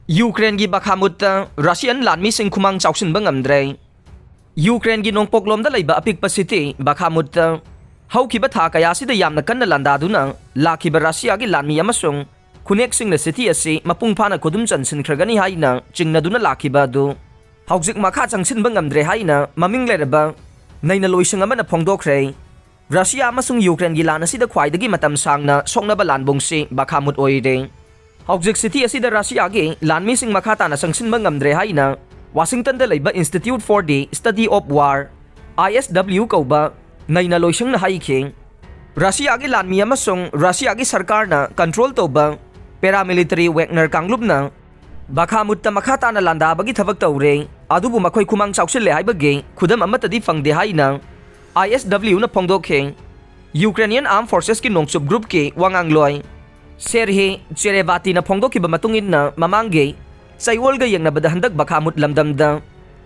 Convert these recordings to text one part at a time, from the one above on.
Ukraine gi Bakhmut Russian Lanmising Khumang Chaosinba Ngamdre Ukraine gi nongpoklom da leiba apikpa city Bakhmut haukiba tha kaya sida yamna kanna landaduna lakiba Russia gi lanmi amasung khunexing na city asi mapung phana kodum chansin khragani haina chingnaduna lakiba du haujik makha changsinba ngamdre haina maming leraba naina loising amana phongdokre Russia amasung Ukraine gi lan asida khwaidagi matam sangna soknaba lanbongsi Bakhmut oire Haujik city asida Russia gi Lanmising makata na sangsinba ngamdre haina Washington da leiba Institute for the Study of War ISW kauba naina loisang na haiki Russia gi lanmi amasung Russia gi sarkar na control toba paramilitary Wagner kanglup na Bakhmut ta makata na landa bagi thabak tawre adubu makhoi Khumang Chaosinle haibagi khudam amatadi fangde haina ISW na phongdokhe Ukrainian Armed Forces ki nongchup group ki wangangloi Serhi Cherevati na phongdokiba matungin na mamangge saywol ga yang nabada handak Bakhmut lamdamda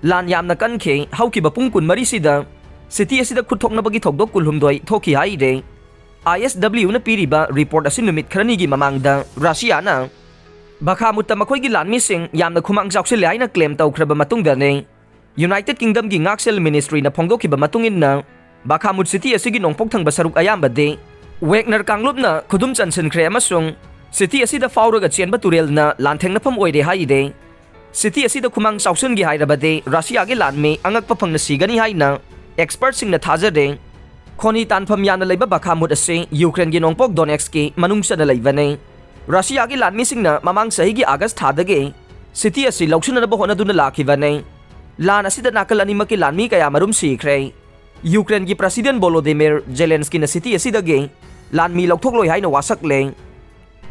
lan yamna kankhe haukiba pungkun marisida city asida khuthok na bagi thokdok kulhumdoi thoki haide ISW na piriba report asin numit kharani gi mamangda Russia na Bakhmut ta makhoi gi Lanmising yamna Khumang Chaosinle haina claim tawkhraba matungda ne United Kingdom gi ngaksel ministry na phongdokiba matungin na Bakhmut city asigi nongpok thangba saruk ayamba de Wagner kanglup na khudum chansin khre amasung city asida fauraga chenba turel na lanthengnapham oire haide city asida Khumang Chaosin gi hairabade Russia gi lanme angakpa phangna sigani haina expert sing na thajade khoni tanpham yana leiba Bakhmut ase Ukraine gi nongpok Donetsk ki manungsa na leibane Russia gi Lanmising na mamang sahi gi August thadage city ase lauchuna na bahona duna lakhibane lan asida nakal anima ki lanmi kaya marum sikhre Ukraine gi President Volodymyr Zelensky na city asidage lanmi lokthok haina wasak le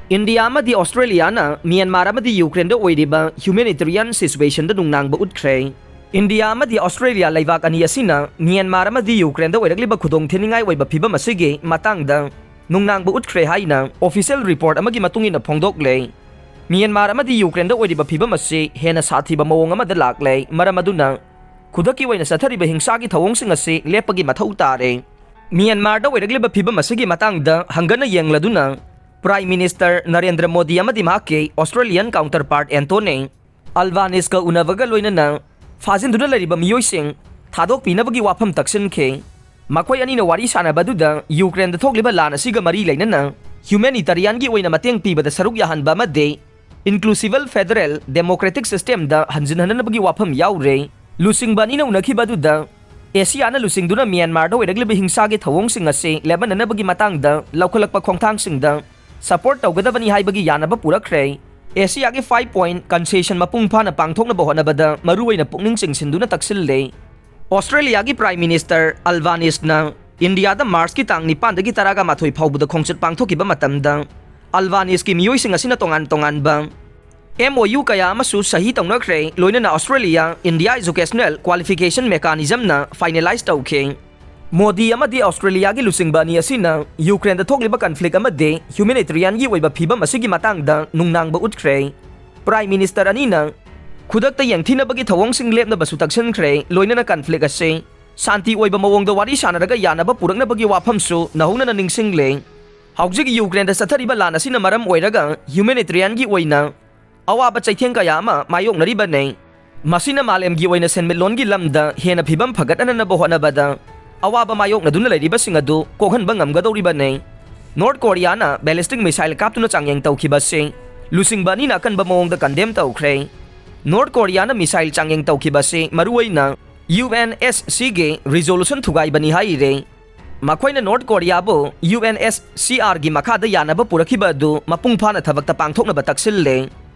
India amadi Australia na Myanmar amadi Ukraine da oiriba humanitarian situation da Nungnangba Utkhre India amadi Australia laibak ani asina Myanmar amadi Ukraine da oiragliba khudong theningai oiba phibam asige matangda Nungnangba Utkhre haina official report amagi matungin na phongdok le Myanmar amadi Ukraine da oiriba phibam ase hena sathiba mawong amada laklei maramaduna khudaki waina sathariba hingsagi thawongsing ase lepagi mathau tare Myanmar da oiragliba phibam asigi matangda hangana yengladuna Prime Minister Narendra Modi amadi mahake Australian counterpart Anthony Albanese ka unawaga loinana fajinduna lariba miyoising thadok pinabagi wafam taksinke makhoi ani na wari sanabaduda Ukraine da thokliba lan asiga mari leinana humanitarian gi oina mateng pibada saruk yahanba made inclusive federal democratic system da hanjinhana bagi wafam yaure lusingba ni na unakibaduda Asia na lusingduna Myanmar da oiragliba hingsagi thawongsing ase Lebanon na bagi matangda laukhalakpa khongthangsingda support tawgadabani haibagi yanaba purakre Asia gi 5-point concession mapung phana pangthokna bahonabada maruwaina pukning chingsinduna taksille Australia gi Prime Minister Albanese na India da March ki tang 9 dagi taraga mathoi phaubuda khongchit pangthokiba matamda Albanese ki miyoising asina tongan ba MOU kaya amasu sahi tawnakre loinana Australia India Educational Qualification Mechanism na finalize tawkhe Modi amadi Australia gi lusingba ni asina Ukraine da thokliba conflict amade humanitarian gi oiba phibam asigi matangda Nungnangba Utkhre Prime Minister anina khudakta yangthina bagi thawongsing lepna basu taksin khre loinana conflict ase shanti oiba mawongda wari sanaraga yanaba purakna bagi wafamsu nahungna na ningsingle haujik Ukraine da sathariba lan asina maram oiraga humanitarian gi oina awaba chaitheng kaya ama mayoknariba ne masina malem gi oina senmelon gi lamda hena phibam phagatana na bohona bada awaba mayokna duna leiriba singadu kokhanba ngamgadoriba ne North Korea na ballistic missile kaptuna changyeng tawkhiba se lusingba ni na kanba mawongda condemn tawkhre North Korea na missile changyeng tawkhiba se maruwaina UNSC ge resolution thugai bani haire makhoina North Korea bo UNSCR gi makhada yanaba purakhiba du mapung phana thabakta pangthokna ba taksille